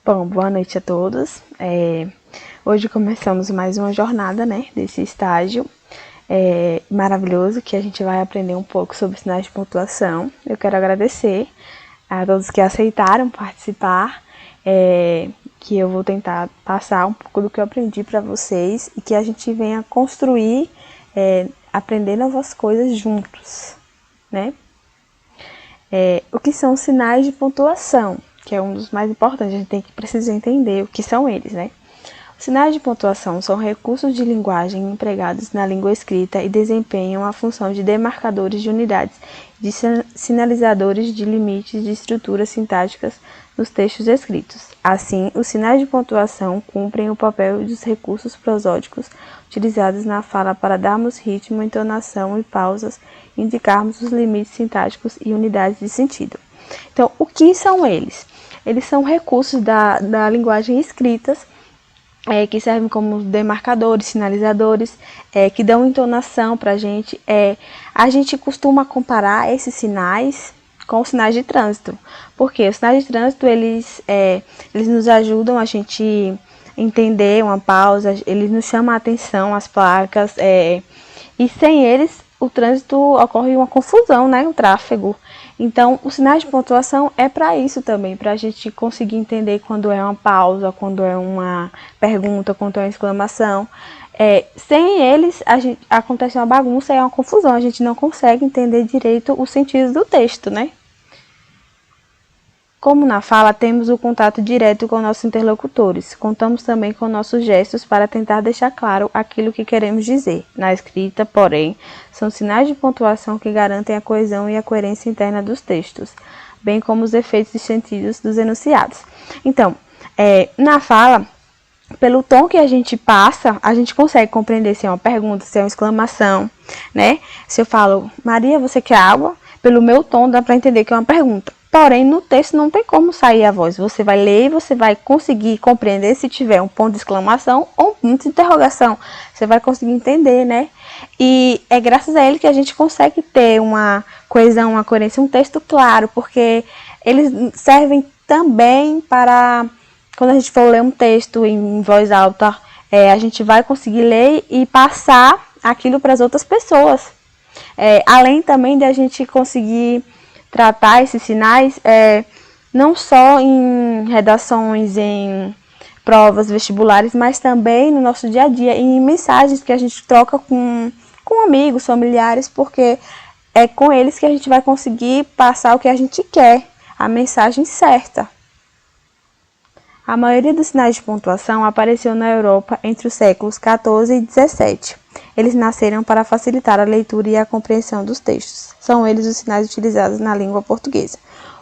Bom, boa noite a todos. Hoje começamos mais uma jornada, né, desse estágio maravilhoso que a gente vai aprender um pouco sobre sinais de pontuação. Eu quero agradecer a todos que aceitaram participar, que eu vou tentar passar um pouco do que eu aprendi para vocês e que a gente venha construir, aprender novas coisas juntos, né? O que são sinais de pontuação? Que é um dos mais importantes, a gente precisa entender o que são eles, né? Os sinais de pontuação são recursos de linguagem empregados na língua escrita e desempenham a função de demarcadores de unidades, de sinalizadores de limites de estruturas sintáticas nos textos escritos. Assim, os sinais de pontuação cumprem o papel dos recursos prosódicos utilizados na fala para darmos ritmo, entonação e pausas, indicarmos os limites sintáticos e unidades de sentido. Então, o que são eles? Eles são recursos da linguagem escritas, que servem como demarcadores, sinalizadores, que dão entonação para a gente. A gente costuma comparar esses sinais com os sinais de trânsito, porque os sinais de trânsito, eles nos ajudam a gente entender uma pausa, eles nos chamam a atenção, as placas, e sem eles o trânsito ocorre uma confusão, né, o tráfego. Então, os sinais de pontuação é para isso também, para a gente conseguir entender quando é uma pausa, quando é uma pergunta, quando é uma exclamação. Sem eles, acontece uma bagunça e é uma confusão, a gente não consegue entender direito o sentido do texto, né? Como na fala, temos o contato direto com nossos interlocutores. Contamos também com nossos gestos para tentar deixar claro aquilo que queremos dizer. Na escrita, porém, são sinais de pontuação que garantem a coesão e a coerência interna dos textos, bem como os efeitos de sentidos dos enunciados. Então, na fala, pelo tom que a gente passa, a gente consegue compreender se é uma pergunta, se é uma exclamação, né? Se eu falo, Maria, você quer água? Pelo meu tom dá para entender que é uma pergunta. Porém, no texto não tem como sair a voz. Você vai ler e você vai conseguir compreender se tiver um ponto de exclamação ou um ponto de interrogação. Você vai conseguir entender, né? E é graças a ele que a gente consegue ter uma coesão, uma coerência, um texto claro, porque eles servem também para, quando a gente for ler um texto em voz alta, a gente vai conseguir ler e passar aquilo para as outras pessoas. Além também de a gente conseguir tratar esses sinais não só em redações, em provas vestibulares, mas também no nosso dia a dia, em mensagens que a gente troca com amigos, familiares, porque é com eles que a gente vai conseguir passar o que a gente quer, a mensagem certa. A maioria dos sinais de pontuação apareceu na Europa entre os séculos XIV e XVII. Eles nasceram para facilitar a leitura e a compreensão dos textos. São eles os sinais utilizados na língua portuguesa.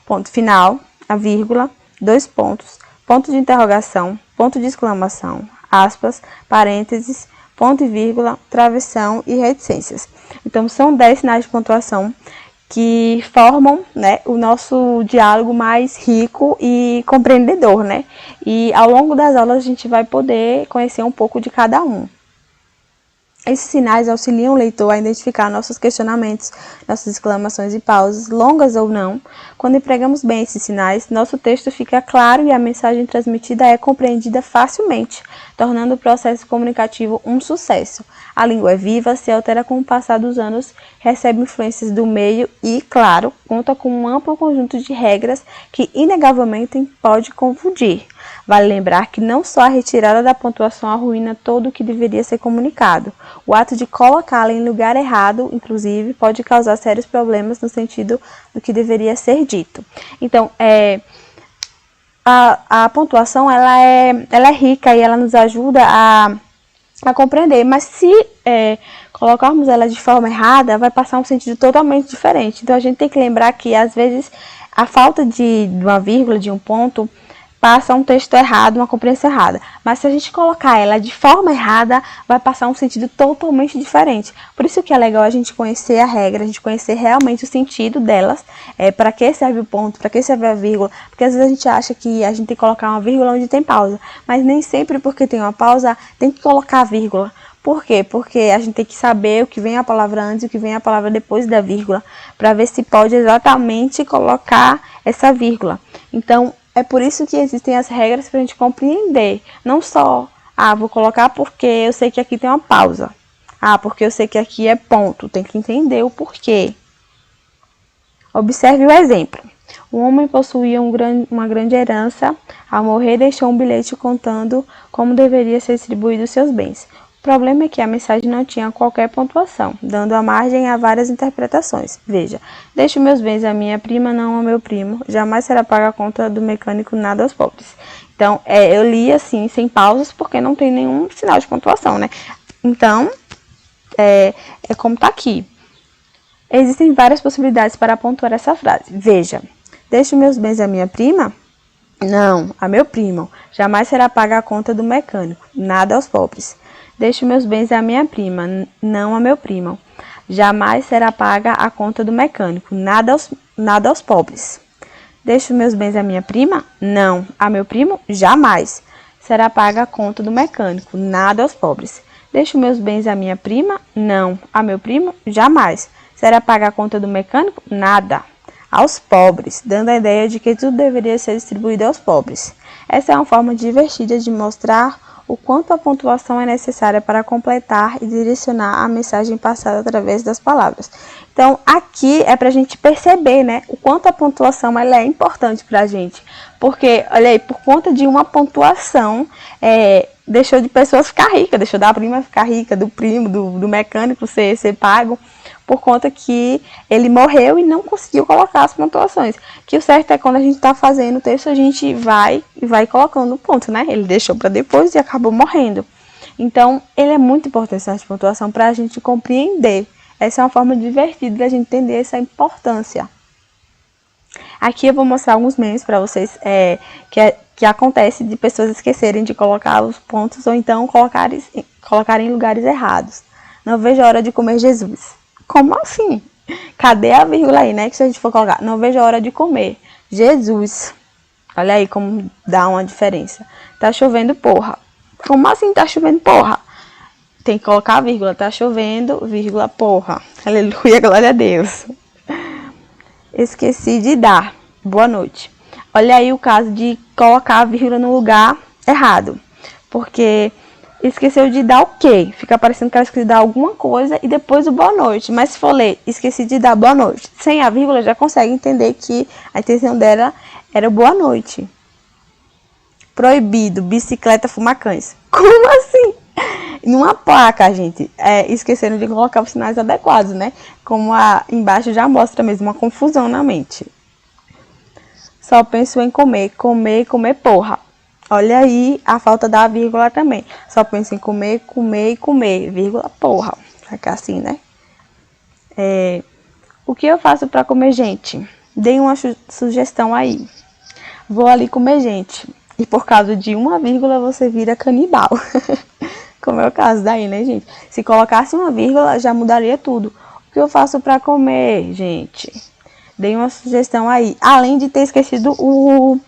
Ponto final, a vírgula, dois pontos, ponto de interrogação, ponto de exclamação, aspas, parênteses, ponto e vírgula, travessão e reticências. Então, são 10 sinais de pontuação que formam, né, o nosso diálogo mais rico e compreendedor, né? E ao longo das aulas a gente vai poder conhecer um pouco de cada um. Esses sinais auxiliam o leitor a identificar nossos questionamentos, nossas exclamações e pausas, longas ou não. Quando empregamos bem esses sinais, nosso texto fica claro e a mensagem transmitida é compreendida facilmente, tornando o processo comunicativo um sucesso. A língua é viva, se altera com o passar dos anos, recebe influências do meio e, claro, conta com um amplo conjunto de regras que inegavelmente pode confundir. Vale lembrar que não só a retirada da pontuação arruína todo o que deveria ser comunicado. O ato de colocá-la em lugar errado, inclusive, pode causar sérios problemas no sentido do que deveria ser dito. Então, a pontuação ela é rica e ela nos ajuda a compreender, mas se colocarmos ela de forma errada, vai passar um sentido totalmente diferente. Então, a gente tem que lembrar que, às vezes, a falta de uma vírgula, de um ponto, passa um texto errado, uma compreensão errada. Mas se a gente colocar ela de forma errada, vai passar um sentido totalmente diferente. Por isso que é legal a gente conhecer a regra, a gente conhecer realmente o sentido delas, para que serve o ponto, para que serve a vírgula, porque às vezes a gente acha que a gente tem que colocar uma vírgula onde tem pausa, mas nem sempre porque tem uma pausa tem que colocar a vírgula. Por quê? Porque a gente tem que saber o que vem a palavra antes e o que vem a palavra depois da vírgula, para ver se pode exatamente colocar essa vírgula. Então, é por isso que existem as regras para a gente compreender. Não só, vou colocar porque eu sei que aqui tem uma pausa. Porque eu sei que aqui é ponto. Tem que entender o porquê. Observe o exemplo. Um homem possuía uma grande herança. Ao morrer, deixou um bilhete contando como deveria ser distribuídos seus bens. O problema é que a mensagem não tinha qualquer pontuação, dando a margem a várias interpretações. Veja, deixo meus bens à minha prima, não ao meu primo. Jamais será paga a conta do mecânico, nada aos pobres. Então, eu li assim, sem pausas, porque não tem nenhum sinal de pontuação, né? Então, é como tá aqui. Existem várias possibilidades para pontuar essa frase. Veja, deixo meus bens à minha prima? Não, a meu primo. Jamais será paga a conta do mecânico, nada aos pobres. Deixo meus bens à minha prima, não a meu primo. Jamais será paga a conta do mecânico, nada aos pobres. Deixo meus bens à minha prima? Não, a meu primo? Jamais. Será paga a conta do mecânico, nada aos pobres. Deixo meus bens à minha prima? Não, a meu primo? Jamais. Será paga a conta do mecânico? Nada. Aos pobres, dando a ideia de que tudo deveria ser distribuído aos pobres. Essa é uma forma divertida de mostrar o quanto a pontuação é necessária para completar e direcionar a mensagem passada através das palavras. Então, aqui é para a gente perceber, né, o quanto a pontuação ela é importante para a gente. Porque, olha aí, por conta de uma pontuação, deixou de pessoas ficar ricas, deixou da prima ficar rica, do primo, do mecânico ser pago, por conta que ele morreu e não conseguiu colocar as pontuações. Que o certo é quando a gente está fazendo o texto, a gente vai colocando o ponto, né? Ele deixou para depois e acabou morrendo. Então, ele é muito importante essa pontuação para a gente compreender. Essa é uma forma divertida de a gente entender essa importância. Aqui eu vou mostrar alguns memes para vocês que acontece de pessoas esquecerem de colocar os pontos ou então colocarem em lugares errados. Não vejo a hora de comer Jesus. Como assim? Cadê a vírgula aí, né? Que se a gente for colocar, não vejo a hora de comer Jesus. Olha aí como dá uma diferença. Tá chovendo, porra. Como assim tá chovendo, porra? Tem que colocar a vírgula. Tá chovendo, vírgula, porra. Aleluia, glória a Deus. Esqueci de dar. Boa noite. Olha aí o caso de colocar a vírgula no lugar errado. Porque esqueceu de dar o quê? Fica parecendo que ela esqueceu de dar alguma coisa e depois o boa noite. Mas se for ler, esqueci de dar boa noite. Sem a vírgula, já consegue entender que a intenção dela era boa noite. Proibido, bicicleta, fumar cães. Como assim? Numa placa, gente, esqueceram de colocar os sinais adequados, né? Como embaixo já mostra mesmo uma confusão na mente. Só penso em comer, comer, comer, porra. Olha aí a falta da vírgula também. Só penso em comer, comer e comer, vírgula, porra. Fica assim, né? O que eu faço para comer gente? Dei uma sugestão aí. Vou ali comer gente. E por causa de uma vírgula você vira canibal. Como é o caso daí, né, gente? Se colocasse uma vírgula, já mudaria tudo. O que eu faço para comer, gente? Dei uma sugestão aí. Além de ter esquecido o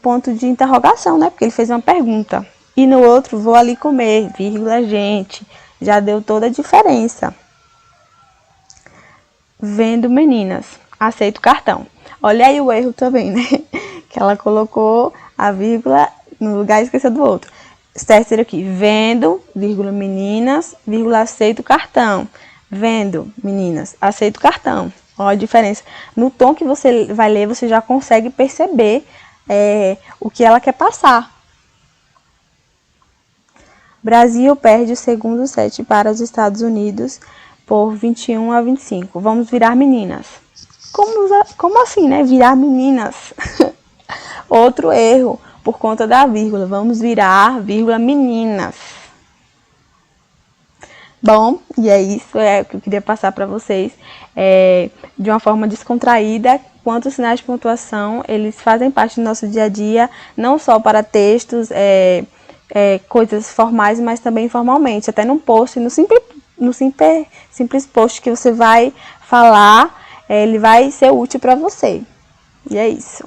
ponto de interrogação, né? Porque ele fez uma pergunta. E no outro, vou ali comer, vírgula, gente. Já deu toda a diferença. Vendo meninas. Aceito cartão. Olha aí o erro também, né? Que ela colocou a vírgula no lugar e esqueceu do outro. Certo seria aqui. Vendo, vírgula, meninas, vírgula, aceito cartão. Vendo, meninas, aceito cartão. Olha a diferença. No tom que você vai ler, você já consegue perceber o que ela quer passar. Brasil perde o segundo set para os Estados Unidos por 21-25. Vamos virar meninas. Como assim, né? Virar meninas. Outro erro, por conta da vírgula. Vamos virar, vírgula, meninas. Bom, e é isso que eu queria passar para vocês. De uma forma descontraída, quanto os sinais de pontuação, eles fazem parte do nosso dia a dia, não só para textos, coisas formais, mas também informalmente. Até num post, no simples post que você vai falar, ele vai ser útil para você. E é isso.